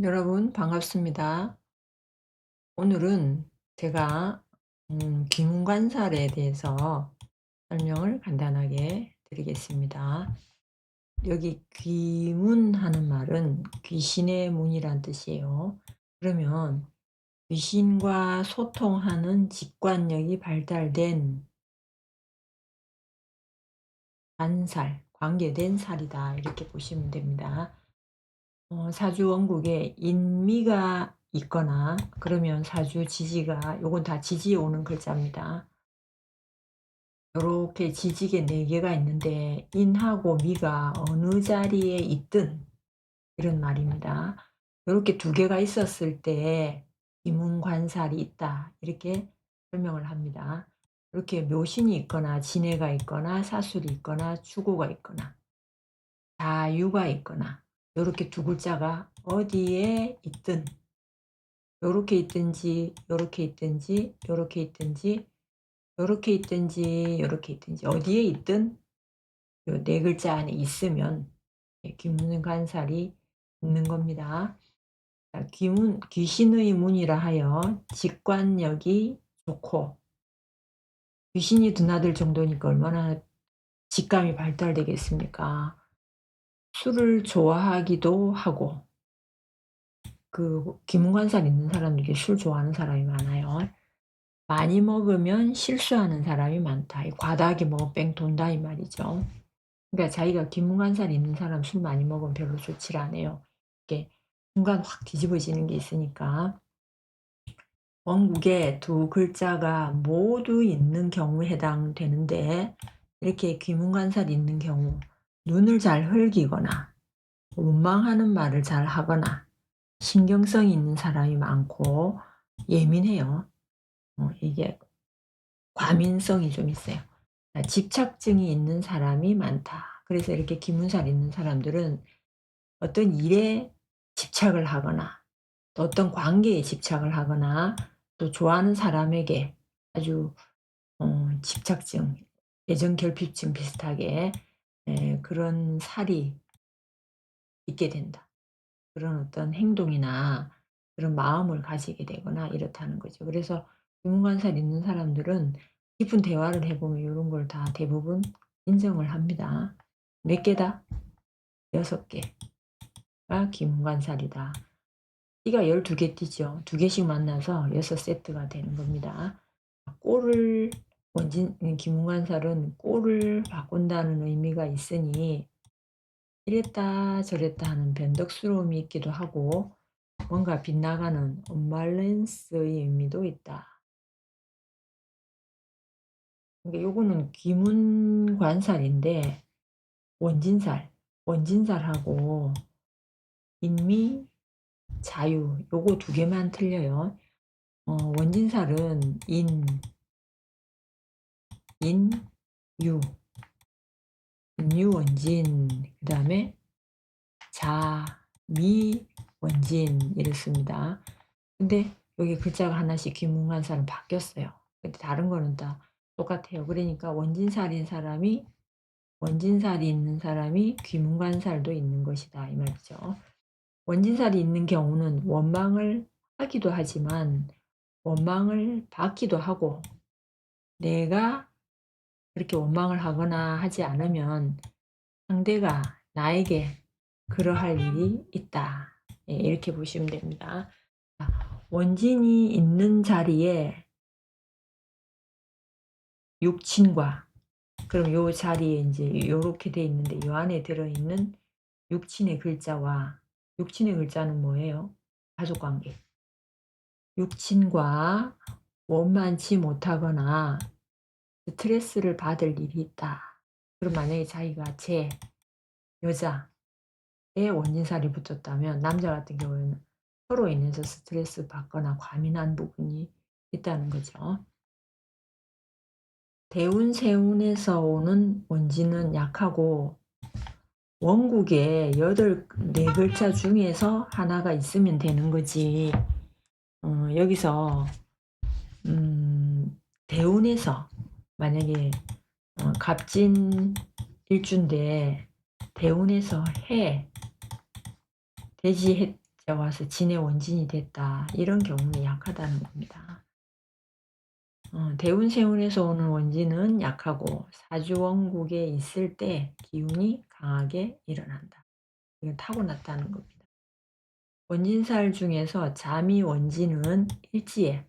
여러분 반갑습니다. 오늘은 제가 귀문관살에 대해서 설명을 간단하게 드리겠습니다. 여기 귀문하는 말은 귀신의 문이란 뜻이에요. 그러면 귀신과 소통하는 직관력이 발달된 관살, 관계된 살이다 이렇게 보시면 됩니다. 사주 원국에 인미가 있거나 그러면 사주 지지가 요건 다 지지에 오는 글자입니다. 요렇게 지지개 4 개가 있는데 인하고 미가 어느 자리에 있든 이런 말입니다. 요렇게 2 개가 있었을 때 이문관살이 있다 이렇게 설명을 합니다. 이렇게 묘신이 있거나 진해가 있거나 사술이 있거나 추고가 있거나 자유가 있거나 요렇게 2 글자가 어디에 있든 요렇게 있든지 요렇게 있든지 요렇게 있든지 요렇게 있든지 요렇게 있든지 어디에 있든 요 4 글자 안에 있으면 귀문관살이 있는 겁니다. 자, 귀신의 문이라 하여 직관력이 좋고 귀신이 드나들 정도니까 얼마나 직감이 발달되겠습니까. 술을 좋아하기도 하고 귀문관살 있는 사람들이 술 좋아하는 사람이 많아요. 많이 먹으면 실수하는 사람이 많다. 이 과다하게 먹으면 뺑 돈다 이 말이죠. 그러니까 자기가 귀문관살 있는 사람 술 많이 먹으면 별로 좋지를 않아요. 이게 순간 확 뒤집어지는 게 있으니까. 원국에 2 글자가 모두 있는 경우에 해당되는데 이렇게 귀문관살이 있는 경우 눈을 잘 흘기거나 원망하는 말을 잘 하거나 신경성이 있는 사람이 많고 예민해요. 이게 과민성이 좀 있어요. 집착증이 있는 사람이 많다. 그래서 이렇게 귀문살 있는 사람들은 어떤 일에 집착을 하거나 또 어떤 관계에 집착을 하거나 또 좋아하는 사람에게 아주 집착증, 애정 결핍증 비슷하게 그런 살이 있게 된다. 그런 어떤 행동이나 그런 마음을 가지게 되거나 이렇다는 거죠. 그래서 유문관살 있는 사람들은 깊은 대화를 해 보면 요런 걸 다 대부분 인정을 합니다. 몇 개다? 6 개가 귀문관살이다. 띠가 12개 띠죠. 2 개씩 만나서 6 세트가 되는 겁니다. 꼴을 귀문관살은 꼴을 바꾼다는 의미가 있으니 이랬다 저랬다 하는 변덕스러움이 있기도 하고 뭔가 빗나가는 언밸런스의 의미도 있다. 그러니까 요거는 귀문관살인데 원진살, 원진살하고 인미, 자유 요거 2 개만 틀려요. 원진살은 인, 유, 인유원진 그다음에 자, 미, 원진 이렇습니다. 근데 여기 글자가 하나씩 귀문관살은 바뀌었어요. 근데 다른 거는 다 똑같아요. 그러니까 원진살이 있는 사람이 귀문관살도 있는 것이다 이 말이죠. 원진살이 있는 경우는 원망을 하기도 하지만 원망을 받기도 하고 내가 그렇게 원망을 하거나 하지 않으면 상대가 나에게 그러할 일이 있다. 예, 이렇게 보시면 됩니다. 원진이 있는 자리에 육친과 그럼 요 자리에 인제 요렇게 돼 있는데 요 안에 들어있는 육친의 글자와 육친의 글자는 뭐예요? 가족관계. 육친과 원만치 못하거나 스트레스를 받을 일이 있다. 그럼 만약에 자기가 제 여자의 원진살이 붙었다면 남자 같은 경우에는 서로 인해서 스트레스 받거나 과민한 부분이 있다는 거죠. 대운세운에서 오는 원진은 약하고 원국에 4 글자 중에서 하나가 있으면 되는 거지. 여기서 대운에서 만약에 갑진일주인데 대운에서 해, 돼지 해 와서 진의 원진이 됐다. 이런 경우는 약하다는 겁니다. 대운세운에서 오는 원진은 약하고 사주원국에 있을 때 기운이 강하게 일어난다. 이건 타고났다는 겁니다. 원진살 중에서 잠이 원진은 일지에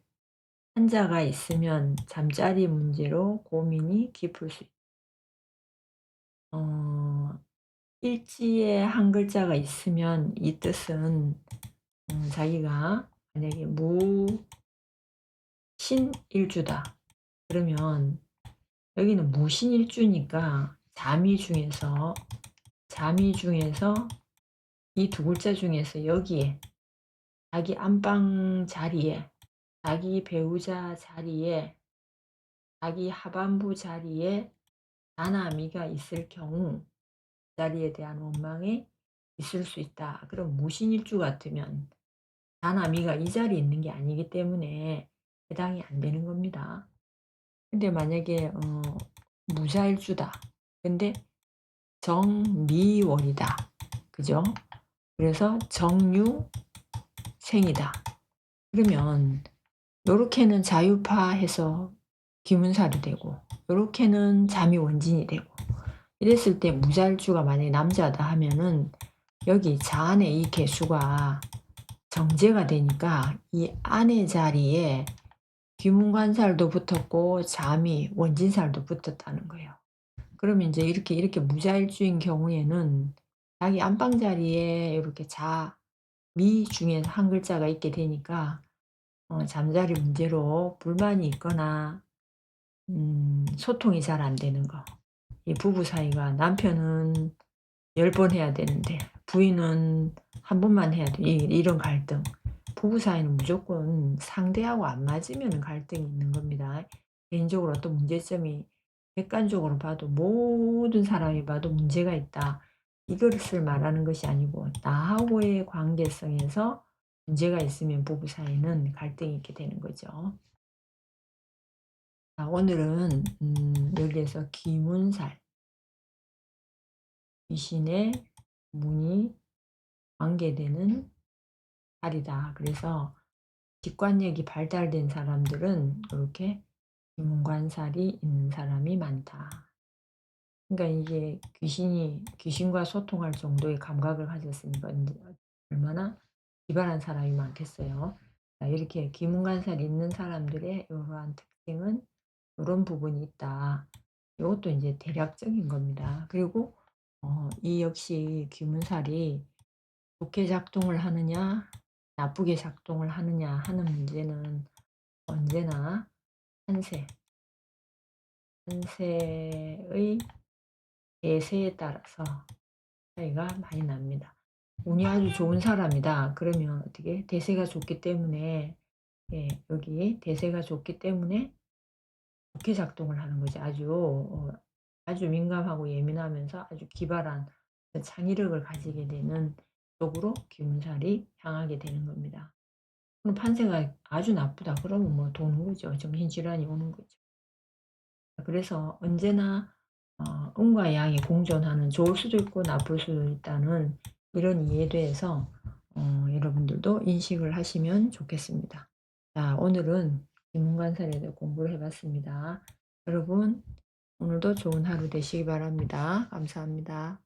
한자가 있으면 잠자리 문제로 고민이 깊을 수 있다. 어, 일지에 한 글자가 있으면 이 뜻은 자기가 만약에 무신일주다. 그러면 여기는 무신일주니까 잠이 중에서 이 두 글자 중에서 여기에 자기 안방 자리에, 자기 배우자 자리에, 자기 하반부 자리에 다나미가 있을 경우 그 자리에 대한 원망이 있을 수 있다. 그럼 무신일주 같으면 다나미가 이 자리에 있는 게 아니기 때문에 해당이 안 되는 겁니다. 근데 만약에 무자일주다. 근데 정미월이다. 그죠? 그래서 정유생이다. 그러면 요렇게는 자유파해서 기문살이 되고 요렇게는 잠이 원진이 되고 이랬을 때 무자일주가 만약에 남자다 하면은 여기 자안에 이 개수가 정제가 되니까 이 아내 자리에 귀문관살도 붙었고 잠이 원진살도 붙었다는 거예요. 그러면 이제 이렇게 무자일주인 경우에는 자기 안방 자리에 이렇게 자, 미 중에 한 글자가 있게 되니까 잠자리 문제로 불만이 있거나 소통이 잘 안 되는 거. 이 부부 사이가 남편은 10번 해야 되는데 부인은 한 번만 해야 돼. 이런 갈등. 부부 사이는 무조건 상대하고 안 맞으면 갈등이 있는 겁니다. 개인적으로 어떤 문제점이 객관적으로 봐도 모든 사람이 봐도 문제가 있다. 이것을 말하는 것이 아니고 나하고의 관계성에서 문제가 있으면 부부 사이는 갈등이 있게 되는 거죠. 자, 오늘은 여기에서 기문살, 귀신의 문이 관계되는 살이다. 그래서 직관력이 발달된 사람들은 이렇게 기문관살이 있는 사람이 많다. 그러니까 이게 귀신과 소통할 정도의 감각을 가졌으니까 얼마나 기발한 사람이 많겠어요. 자, 이렇게 기문관살이 있는 사람들의 이러한 특징은 이런 부분이 있다. 이것도 이제 대략적인 겁니다. 그리고 이 역시 귀문살이 좋게 작동을 하느냐 나쁘게 작동을 하느냐 하는 문제는 언제나 한세, 한세의 대세에 따라서 차이가 많이 납니다. 운이 아주 좋은 사람이다. 그러면 어떻게 대세가 좋기 때문에 여기 대세가 좋기 때문에 좋게 작동을 하는 거지. 아주 민감하고 예민하면서 아주 기발한 창의력을 가지게 되는 쪽으로 귀문살이 향하게 되는 겁니다. 그럼 판세가 아주 나쁘다. 그러면 뭐 도는 거죠. 정신질환이 오는 거죠. 그래서 언제나 음과 양이 공존하는 좋을 수도 있고 나쁠 수도 있다는 이런 이해도에서 여러분들도 인식을 하시면 좋겠습니다. 자, 오늘은 김문관살에 대해 공부를 해봤습니다. 여러분 오늘도 좋은 하루 되시기 바랍니다. 감사합니다.